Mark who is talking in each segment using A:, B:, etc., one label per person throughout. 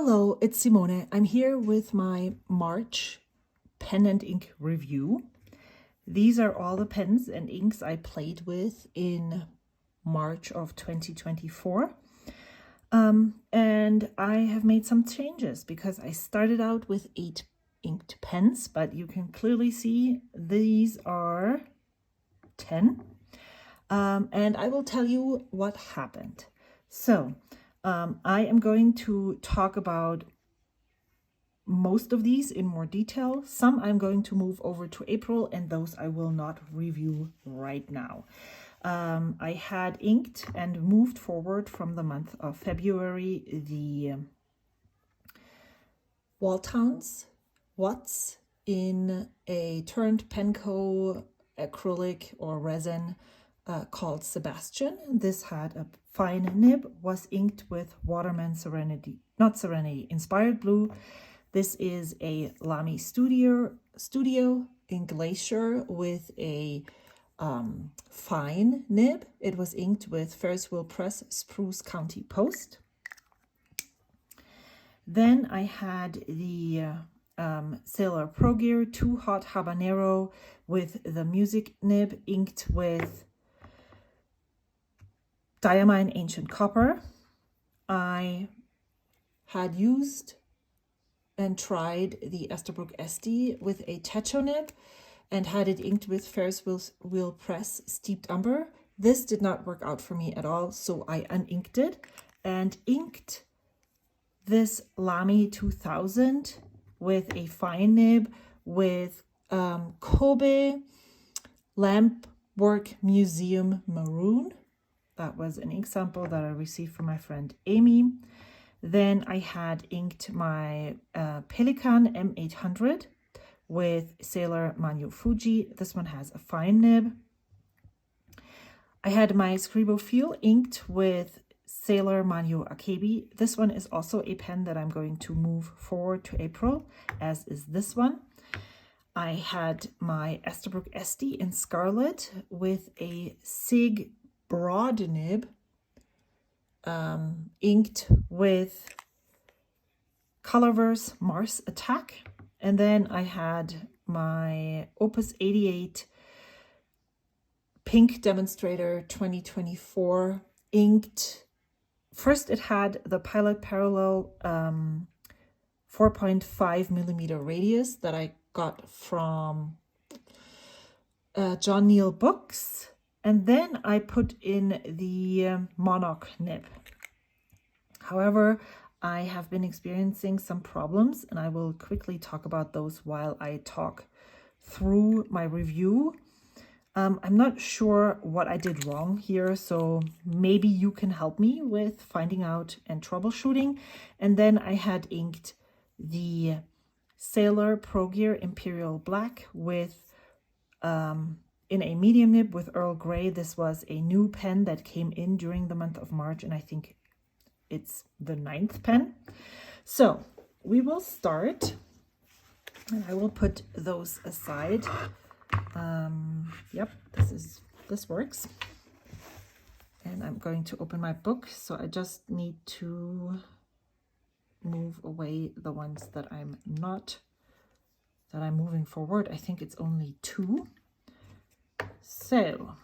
A: Hello, it's Simone. I'm here with my March pen and ink review. These are all the pens and inks I played with in March of 2024. And I have made some changes because I started out with 8 inked pens, but you can clearly see these are 10. And I will tell you what happened. So I am going to talk about most of these in more detail. Some I'm going to move over to April, and those I will not review right now. I had inked and moved forward from the month of February the Walltowns Watts in a turned Penco acrylic or resin called Sebastian. This had a fine nib, was inked with Waterman Serenity, not Serenity, Inspired Blue. This is a Lamy studio in Glacier with a fine nib. It was inked with Ferris Wheel Press Spruce County Post. Then I had the Sailor Pro Gear 2 Hot Habanero with the music nib inked with Diamine Ancient Copper. I had used and tried the Esterbrook SD with a Techo nib and had it inked with Ferris Wheel Press Steeped Umber. This did not work out for me at all, so I uninked it and inked this Lamy 2000 with a fine nib with Kobe Lampwork Museum Maroon. That was an ink sample that I received from my friend Amy. Then I had inked my Pelikan M800 with Sailor Manyo Fuji. This one has a fine nib. I had my Scribo Feel inked with Sailor Manyo Akebi. This one is also a pen that I'm going to move forward to April, as is this one. I had my Esterbrook SD in Scarlet with a Sig broad nib inked with Colorverse Mars Attack. And then I had my Opus 88 Pink Demonstrator 2024 inked. First, it had the Pilot Parallel 4.5 millimeter radius that I got from John Neal Books. And then I put in the Monarch nib. However, I have been experiencing some problems, and I will quickly talk about those while I talk through my review. I'm not sure what I did wrong here, so maybe you can help me with finding out and troubleshooting. And then I had inked the Sailor Pro Gear Imperial Black with in a medium nib with Earl Grey. This was a new pen that came in during the month of March, and I think it's the 9th pen. So we will start, and I will put those aside. Yep, this works. And I'm going to open my book, so I just need to move away the ones that I'm moving forward. I think it's only 2. So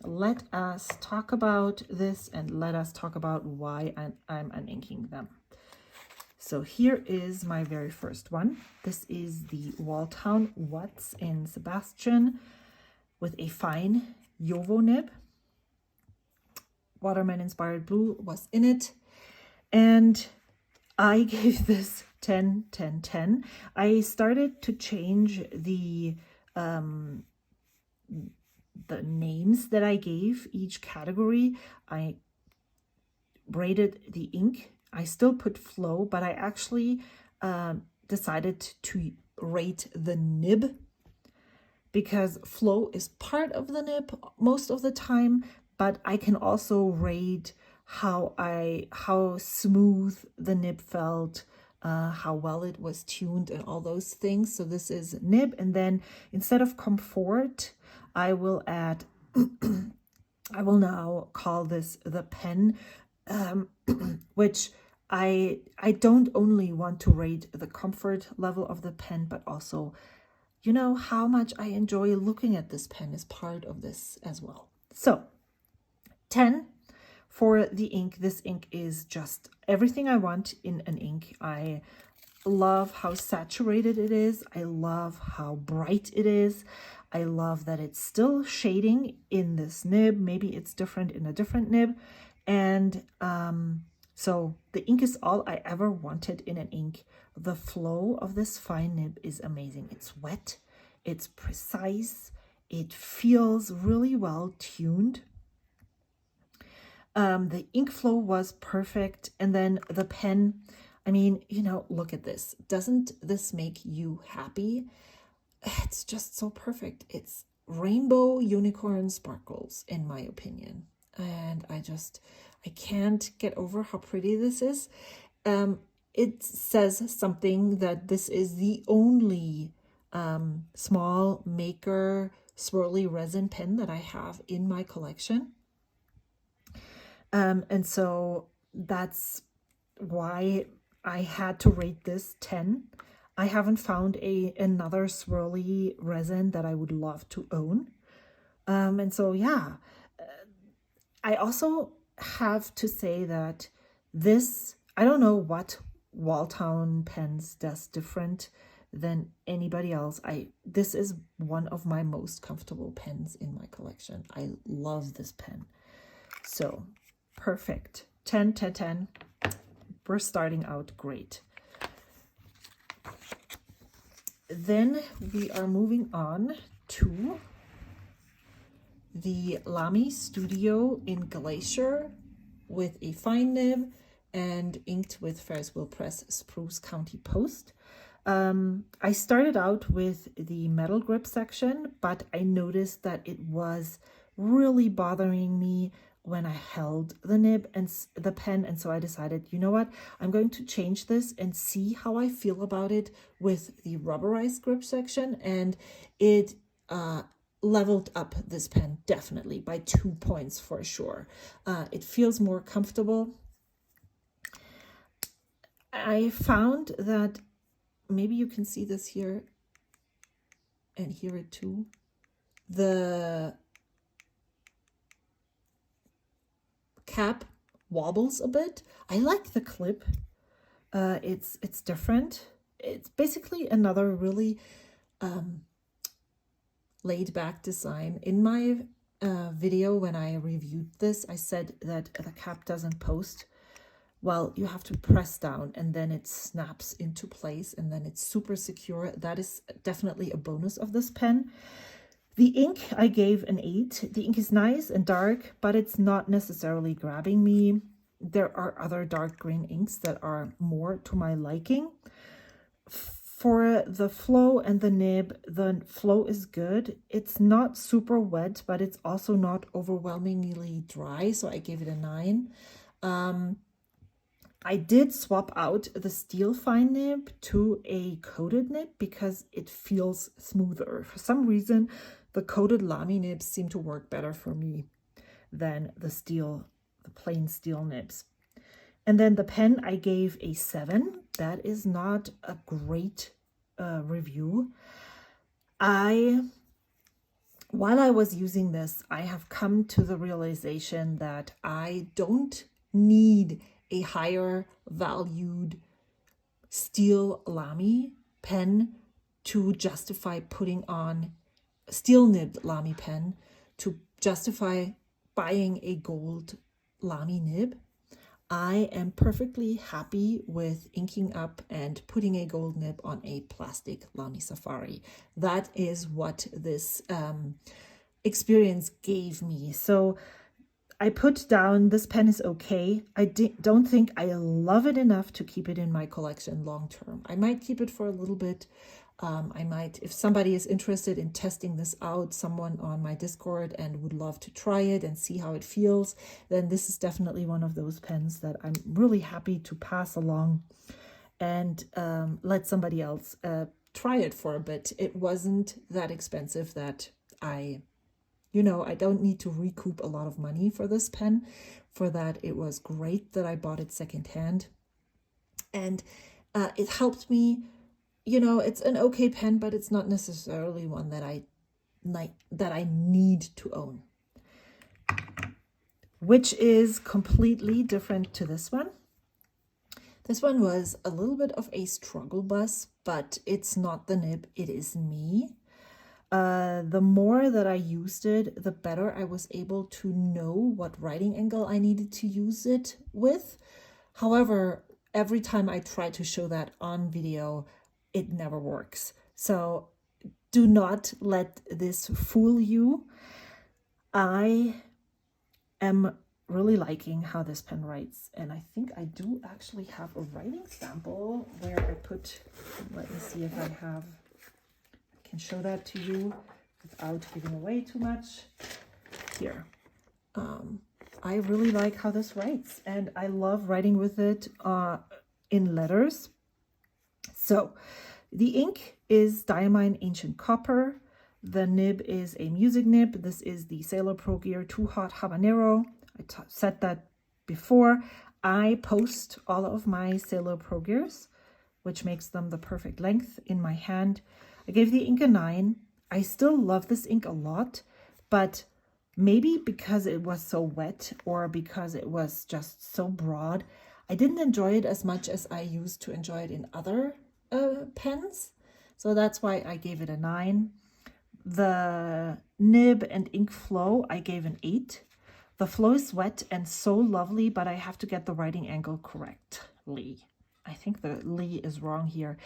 A: let us talk about this, and let us talk about why I'm uninking them. So here is my very first one. This is the Walltown Watts in Sebastian with a fine Yovo nib. Waterman Inspired Blue was in it. And I gave this 10, 10, 10. I started to change the names that I gave each category. I rated the ink. I still put flow, but I actually decided to rate the nib, because flow is part of the nib most of the time, but I can also rate how smooth the nib felt, how well it was tuned, and all those things. So this is nib, and then instead of comfort, I will add, I will now call this the pen, which I don't only want to rate the comfort level of the pen, but also, you know, how much I enjoy looking at this pen is part of this as well. So 10 for the ink. This ink is just everything I want in an ink. I love how saturated it is. I love how bright it is. I love that it's still shading in this nib. Maybe it's different in a different nib. And so the ink is all I ever wanted in an ink. The flow of this fine nib is amazing. It's wet, it's precise, it feels really well tuned. The ink flow was perfect. And then the pen, I mean, you know, look at this. Doesn't this make you happy? It's just so perfect. It's rainbow unicorn sparkles, in my opinion. And I can't get over how pretty this is. It says something that this is the only small maker swirly resin pen that I have in my collection. And so that's why I had to rate this 10. I haven't found another swirly resin that I would love to own. And so, yeah, I also have to say that this, I don't know what Walltown pens does different than anybody else. This is one of my most comfortable pens in my collection. I love this pen. So perfect. 10, 10, 10. We're starting out great. Then we are moving on to the Lamy Studio in Glacier with a fine nib and inked with Ferris Wheel Press Spruce County Post. I started out with the metal grip section, but I noticed that it was really bothering me when I held the nib and the pen, and so I decided, you know what, I'm going to change this and see how I feel about it with the rubberized grip section, and it leveled up this pen definitely by 2 points for sure. It feels more comfortable. I found that maybe you can see this here and hear it too. The cap wobbles a bit. I like the clip. It's different. It's basically another really laid back design. In my video when I reviewed this, I said that the cap doesn't post. Well, you have to press down and then it snaps into place and then it's super secure. That is definitely a bonus of this pen. The ink, I gave an 8. The ink is nice and dark, but it's not necessarily grabbing me. There are other dark green inks that are more to my liking. For the flow and the nib, the flow is good. It's not super wet, but it's also not overwhelmingly dry, so I gave it a 9. I did swap out the steel fine nib to a coated nib because it feels smoother. For some reason, the coated Lamy nibs seem to work better for me than the plain steel nibs. And then the pen, I gave a 7. That is not a great review. While I was using this, I have come to the realization that I don't need a higher valued steel Lamy pen to justify putting on steel nibbed Lamy pen to justify buying a gold Lamy nib. I am perfectly happy with inking up and putting a gold nib on a plastic Lamy Safari. That is what this experience gave me. So I put down, this pen is okay. I don't think I love it enough to keep it in my collection long term. I might keep it for a little bit. I might, if somebody is interested in testing this out, someone on my Discord, and would love to try it and see how it feels, then this is definitely one of those pens that I'm really happy to pass along and let somebody else try it for a bit. It wasn't that expensive that I don't need to recoup a lot of money for this pen. For that, it was great that I bought it secondhand. And it helped me, you know, it's an okay pen, but it's not necessarily one that I need to own. Which is completely different to this one. This one was a little bit of a struggle bus, but it's not the nib, it is me. The more that I used it, the better I was able to know what writing angle I needed to use it with. However, every time I try to show that on video, it never works. So do not let this fool you. I am really liking how this pen writes, and I think I do actually have a writing sample where I put, let me see if I can show that to you without giving away too much. Here, I really like how this writes, and I love writing with it in letters. So the ink is Diamine Ancient Copper. The nib is a music nib. This is the Sailor Pro Gear Too Hot Habanero. I said that before. I post all of my Sailor Pro Gears, which makes them the perfect length in my hand. I gave the ink a 9. I still love this ink a lot, but maybe because it was so wet or because it was just so broad, I didn't enjoy it as much as I used to enjoy it in other pens. So that's why I gave it a 9. The nib and ink flow, I gave an 8. The flow is wet and so lovely, but I have to get the writing angle correctly. I think the Lee is wrong here.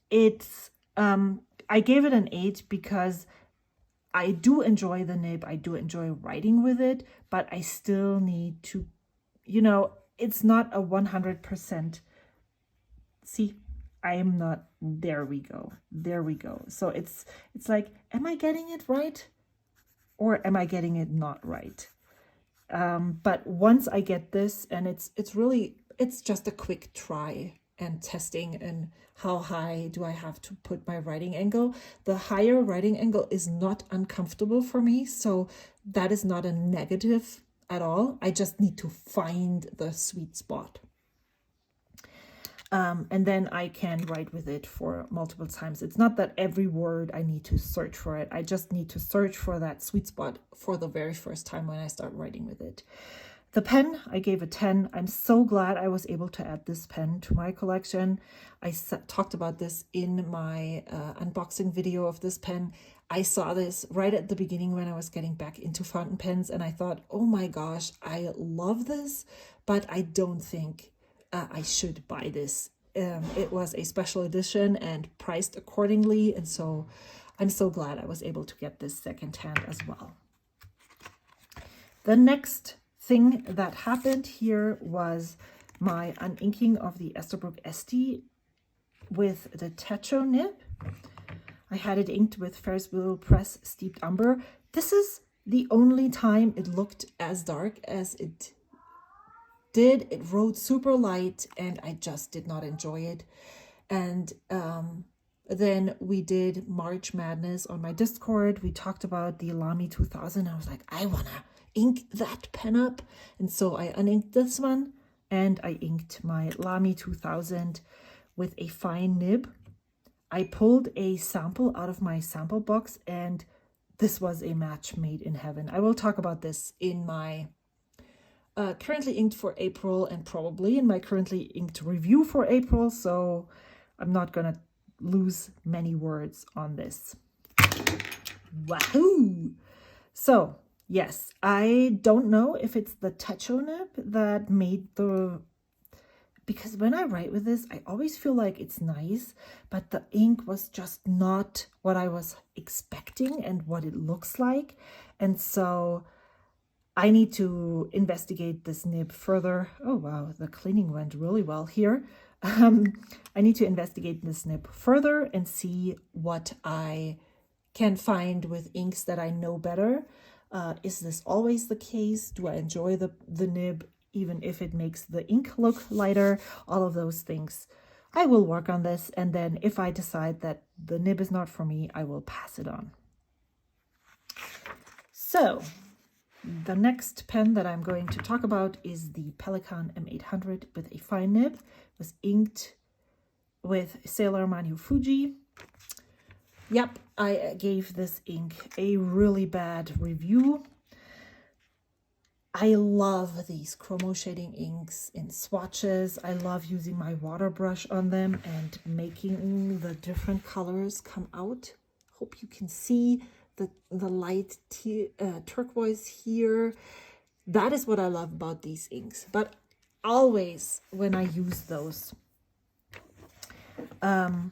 A: It's, I gave it an 8 because I do enjoy the nib. I do enjoy writing with it, but I still need to, you know, it's not a 100%. See, I am not, there we go. There we go. So it's like, am I getting it right? Or am I getting it not right? But once I get this, and it's just a quick try and testing and how high do I have to put my writing angle. The higher writing angle is not uncomfortable for me, so that is not a negative at all. I just need to find the sweet spot. And then I can write with it for multiple times. It's not that every word I need to search for it. I just need to search for that sweet spot for the very first time when I start writing with it. The pen, I gave a 10. I'm so glad I was able to add this pen to my collection. I talked about this in my unboxing video of this pen. I saw this right at the beginning when I was getting back into fountain pens, and I thought, oh my gosh, I love this, but I don't think I should buy this. It was a special edition and priced accordingly, and so I'm so glad I was able to get this secondhand as well. The next thing that happened here was my uninking of the Esterbrook SD with the Techo nib. I had it inked with Ferris Wheel Press Steeped Umber. This is the only time it looked as dark as it did. It wrote super light and I just did not enjoy it. And then we did March Madness on my Discord. We talked about the Lamy 2000. I was like, I want to ink that pen up. And so I uninked this one and I inked my Lamy 2000 with a fine nib. I pulled a sample out of my sample box and this was a match made in heaven. I will talk about this in my currently inked for April and probably in my currently inked review for April. So I'm not going to lose many words on this. Wahoo! So yes, I don't know if it's the Techo nib that made the, because when I write with this, I always feel like it's nice, but the ink was just not what I was expecting and what it looks like. And so I need to investigate this nib further. Oh, wow, the cleaning went really well here. I need to investigate this nib further and see what I can find with inks that I know better. Is this always the case? Do I enjoy the nib, even if it makes the ink look lighter? All of those things. I will work on this, and then if I decide that the nib is not for me, I will pass it on. So the next pen that I'm going to talk about is the Pelikan M800 with a fine nib was inked with Sailor Manu Fuji. Yep, I gave this ink a really bad review. I love these chromo shading inks in swatches. I love using my water brush on them and making the different colors come out. Hope you can see the light turquoise here. That is what I love about these inks. But always when I use those, I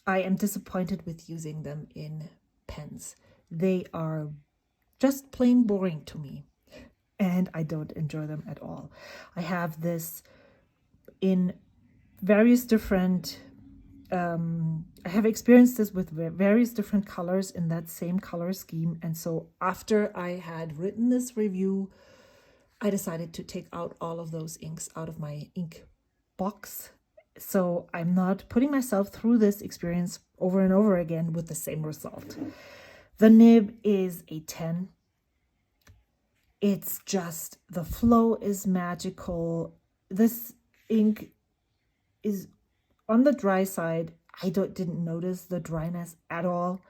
A: am disappointed with using them in pens. They are just plain boring to me, and I don't enjoy them at all. I have this in various different, I have experienced this with various different colors in that same color scheme. And so after I had written this review, I decided to take out all of those inks out of my ink box. So I'm not putting myself through this experience over and over again with the same result. The nib is a 10. It's just, the flow is magical. This ink is on the dry side. I didn't notice the dryness at all.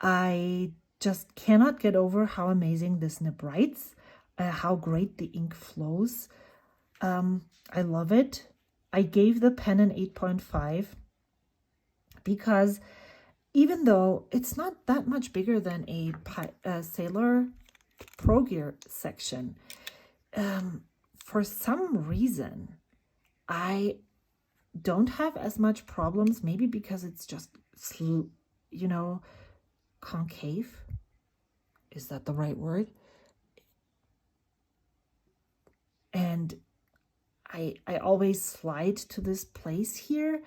A: I just cannot get over how amazing this nib writes, how great the ink flows. I love it. I gave the pen an 8.5 because even though it's not that much bigger than a Sailor Pro Gear section, for some reason I don't have as much problems, maybe because it's just, you know, concave. Is that the right word? And I always slide to this place here.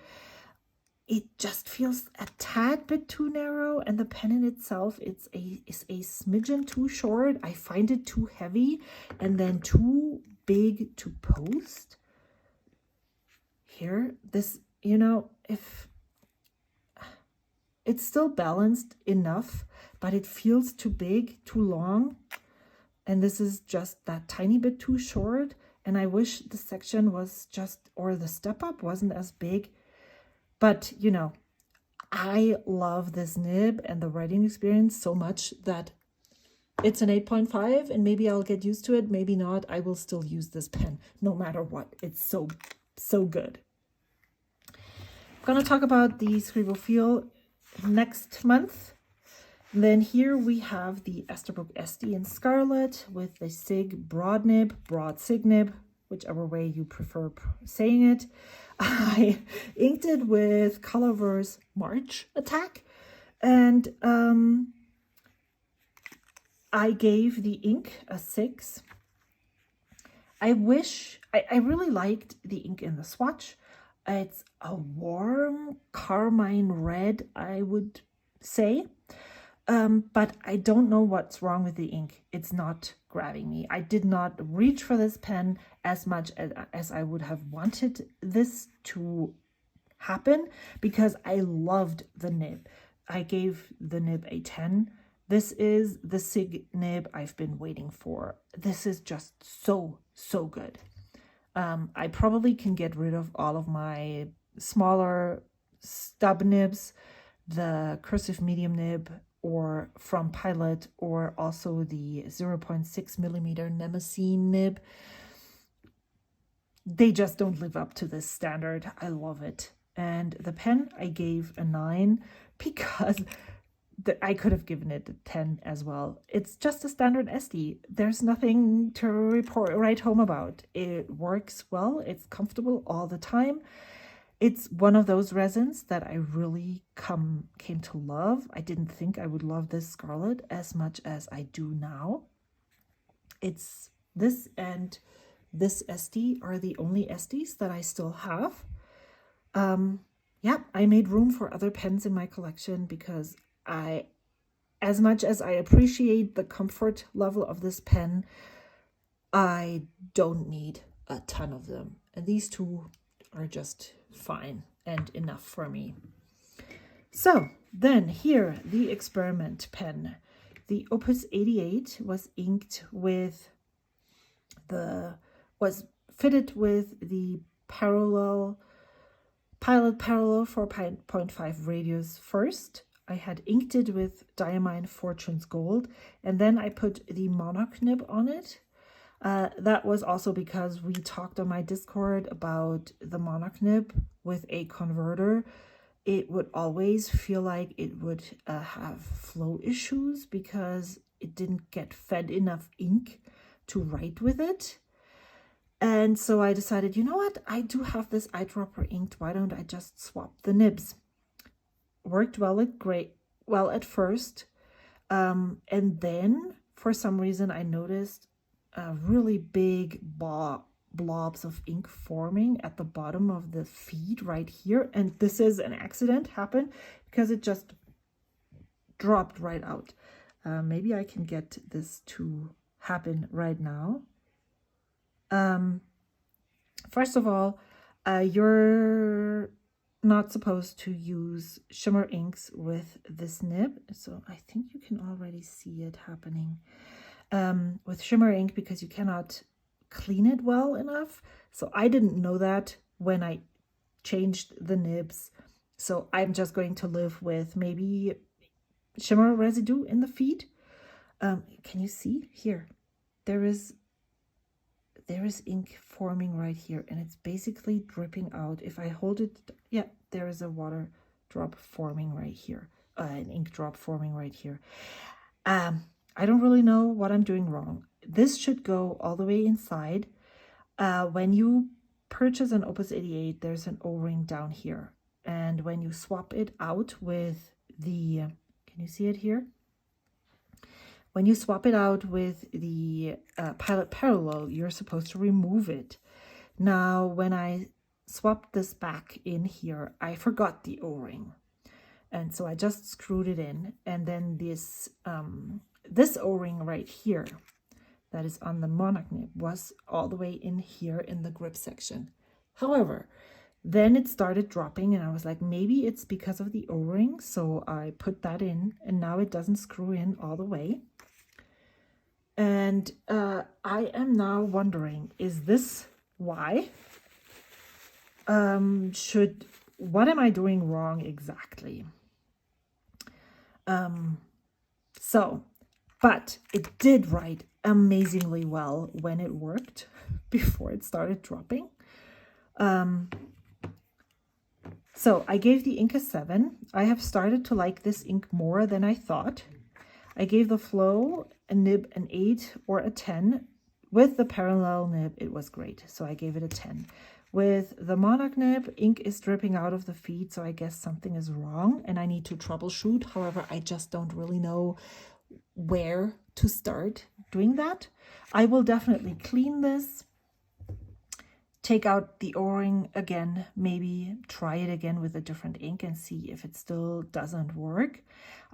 A: It just feels a tad bit too narrow, and the pen in itself is a smidgen too short. I find it too heavy and then too big to post. Here, this, you know, if it's still balanced enough, but it feels too big, too long. And this is just that tiny bit too short. And I wish the section was just, or the step up wasn't as big. But, you know, I love this nib and the writing experience so much that it's an 8.5, and maybe I'll get used to it. Maybe not. I will still use this pen no matter what. It's so good. I'm going to talk about the Scribophile next month. Then here we have the Esterbrook SD in Scarlet with the SIG broad nib, broad SIG nib, whichever way you prefer saying it. I inked it with Colorverse March Attack, and I gave the ink a 6. I really liked the ink in the swatch. It's a warm carmine red, I would say. But I don't know what's wrong with the ink. It's not grabbing me. I did not reach for this pen as much as I would have wanted this to happen, because I loved the nib. I gave the nib a 10. This is the SIG nib I've been waiting for. This is just so good. I probably can get rid of all of my smaller stub nibs, the cursive medium nib, or from Pilot, or also the 0.6 millimeter Nemesine nib. They just don't live up to this standard. I love it. And the pen, I gave a 9 because I could have given it a 10 as well. It's just a standard SD. There's nothing to write home about. It works well. It's comfortable all the time. It's one of those resins that I really came to love. I didn't think I would love this Scarlet as much as I do now. It's this and this SD are the only SDs that I still have. Yeah, I made room for other pens in my collection because as much as I appreciate the comfort level of this pen, I don't need a ton of them. And these two are just fine and enough for me. So then here, the experiment pen. The Opus 88 was inked with was fitted with the parallel Pilot Parallel 4.5 radius first. I had inked it with Diamine Fortune's Gold, and then I put the Monarch nib on it. That was also because we talked on my Discord about the Monarch nib with a converter. It would always feel like it would have flow issues because it didn't get fed enough ink to write with it. And so I decided, you know what, I do have this eyedropper inked. Why don't I just swap the nibs? Worked well at first. And then for some reason I noticed really big blobs of ink forming at the bottom of the feed right here. And this is an accident, happened because it just dropped right out. Maybe I can get this to happen right now. First of all, you're not supposed to use shimmer inks with this nib. So I think you can already see it happening with shimmer ink because you cannot clean it well enough. So I didn't know that when I changed the nibs. So I'm just going to live with maybe shimmer residue in the feed. Can you see here? There is ink forming right here, and it's basically dripping out. If I hold it, yeah, there is a water drop forming right here, an ink drop forming right here. I don't really know what I'm doing wrong. This should go all the way inside. When you purchase an Opus 88, there's an O-ring down here, and when you swap it out with the, can you see it here? When you swap it out with the Pilot Parallel, you're supposed to remove it. Now, when I swapped this back in here, I forgot the O-ring. And so I just screwed it in. And then this O-ring right here, that is on the Monarch nib, was all the way in here in the grip section. However, then it started dropping and I was like, maybe it's because of the O-ring. So I put that in and now it doesn't screw in all the way. And I am now wondering, is this why? What am I doing wrong exactly? But it did write amazingly well when it worked before it started dropping. So I gave the ink a 7. I have started to like this ink more than I thought. I gave the flow a nib an 8 or a 10. With the parallel nib, it was great. So I gave it a 10. With the Monarch nib, ink is dripping out of the feed, so I guess something is wrong and I need to troubleshoot. However, I just don't really know where to start doing that. I will definitely clean this, take out the O-ring again, maybe try it again with a different ink and see if it still doesn't work.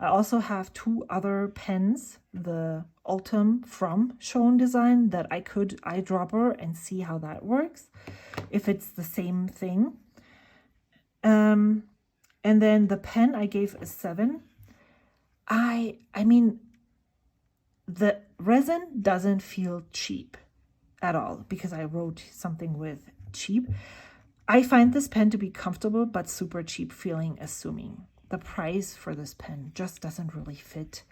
A: I also have 2 other pens, the Ultim from Shown Design, that I could eyedropper and see how that works, if it's the same thing. And then the pen I gave a 7. I mean, the resin doesn't feel cheap at all because I wrote something with cheap. I find this pen to be comfortable but super cheap feeling, assuming the price for this pen just doesn't really fit.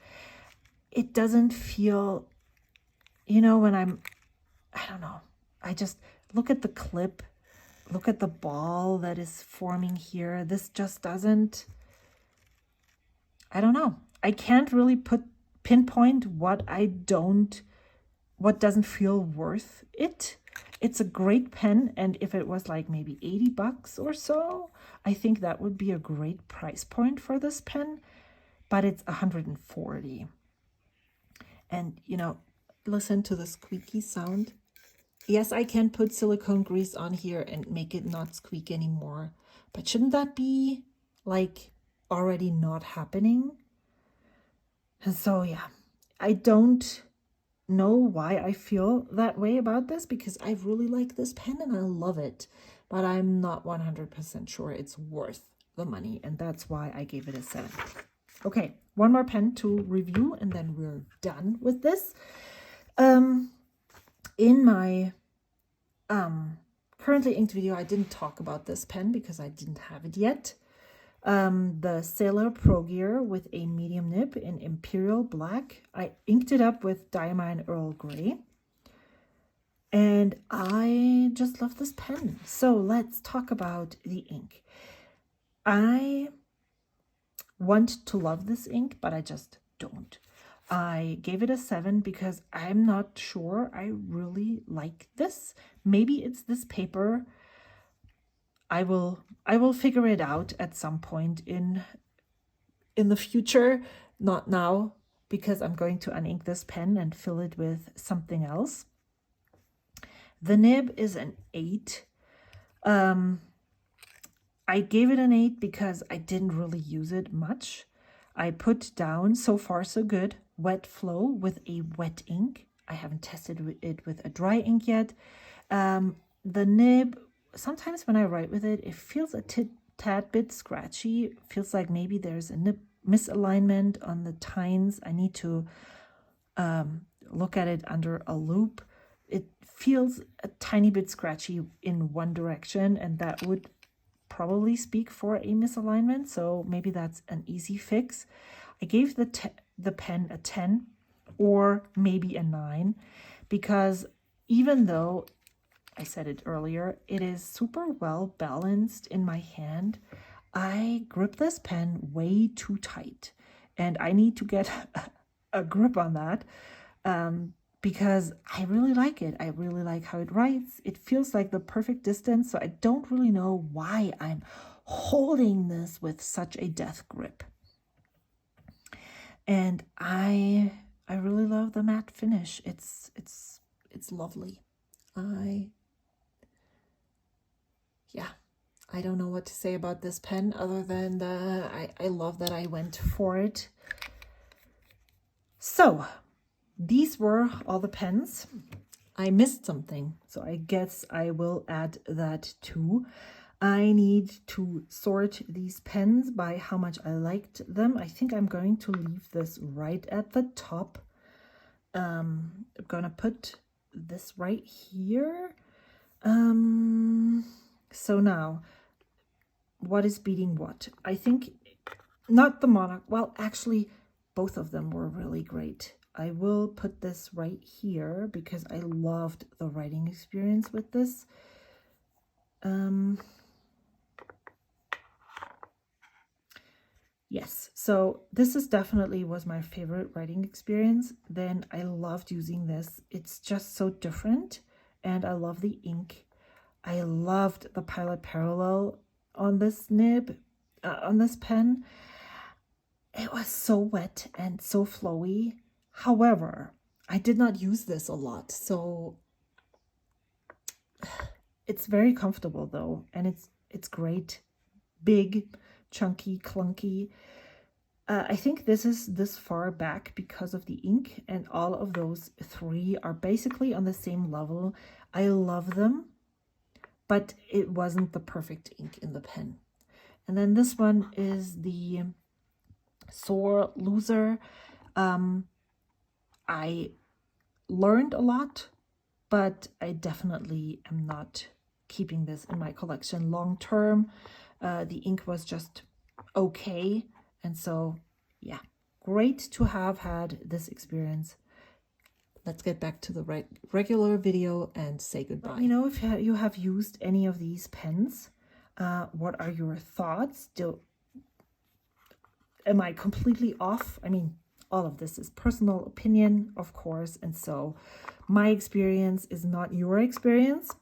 A: It doesn't feel, you know, when I don't know, I just look at the clip, look at the ball that is forming here. This just doesn't, I don't know. I can't really pinpoint what doesn't feel worth it. It's a great pen, and if it was like maybe $80 or so, I think that would be a great price point for this pen, but it's $140. And you know, listen to the squeaky sound. Yes, I can put silicone grease on here and make it not squeak anymore, but shouldn't that be like already not happening? And so yeah, I don't know why I feel that way about this because I really like this pen and I love it, but I'm not 100% sure it's worth the money, and that's why I gave it a 7. Okay, one more pen to review and then we're done with this. In my currently inked video, I didn't talk about this pen because I didn't have it yet. The Sailor Pro Gear with a medium nib in Imperial Black. I inked it up with Diamine Earl Grey. And I just love this pen. So let's talk about the ink. I want to love this ink, but I just don't. I gave it a 7 because I'm not sure I really like this. Maybe it's this paper. I will figure it out at some point in the future, not now, because I'm going to unink this pen and fill it with something else. The nib is an 8. I gave it an 8 because I didn't really use it much. I put down, so far so good, wet flow with a wet ink. I haven't tested it with a dry ink yet. The nib, sometimes when I write with it, it feels a tad bit scratchy. It feels like maybe there's a nib misalignment on the tines. I need to look at it under a loop. It feels a tiny bit scratchy in one direction, and that would probably speak for a misalignment, so maybe that's an easy fix. I gave the pen a 10 or maybe a 9 because even though I said it earlier, it is super well balanced in my hand, I grip this pen way too tight, and I need to get a grip on that because I really like it. I really like how it writes. It feels like the perfect distance, so I don't really know why I'm holding this with such a death grip. And I really love the matte finish. It's lovely. I don't know what to say about this pen other than I love that I went for it. So these were all the pens. I missed something, so I guess I will add that too. I need to sort these pens by how much I liked them. I think I'm going to leave this right at the top. I'm gonna put this right here. So now, what is beating what? I think not the Monarch. Well, actually, both of them were really great. I will put this right here because I loved the writing experience with this. Yes, so this is definitely was my favorite writing experience. Then I loved using this. It's just so different, and I love the ink. I loved the Pilot Parallel on this nib, on this pen. It was so wet and so flowy. However, I did not use this a lot, so it's very comfortable though, and it's great, big, chunky, clunky. I think this is this far back because of the ink, and all of those three are basically on the same level. I love them, but it wasn't the perfect ink in the pen. And then this one is the Sore Loser. I learned a lot, but I definitely am not keeping this in my collection long term. The ink was just okay, and so yeah, great to have had this experience. Let's get back to the regular video and say goodbye. Let me know if you have used any of these pens. What are your thoughts? Am I completely off? I mean, all of this is personal opinion, of course, and so my experience is not your experience.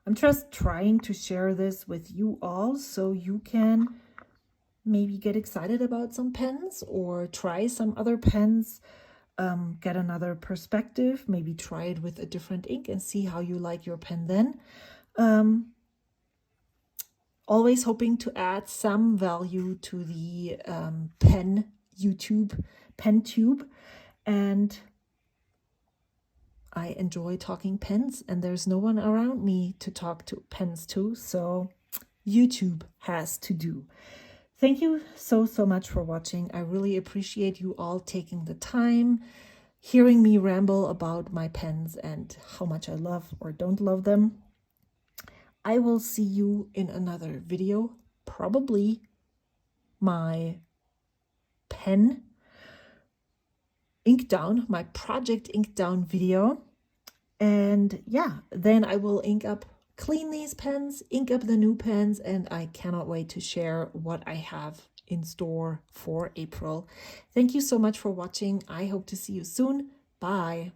A: I'm just trying to share this with you all so you can maybe get excited about some pens or try some other pens, get another perspective, maybe try it with a different ink and see how you like your pen then. Always hoping to add some value to the pen tube, and I enjoy talking pens, and there's no one around me to talk to pens to, so YouTube has to do. Thank you so much for watching. I really appreciate you all taking the time, hearing me ramble about my pens and how much I love or don't love them. I will see you in another video, probably my pen ink down, my project ink down video. And yeah, then I will clean these pens, ink up the new pens, and I cannot wait to share what I have in store for April. Thank you so much for watching. I hope to see you soon. Bye.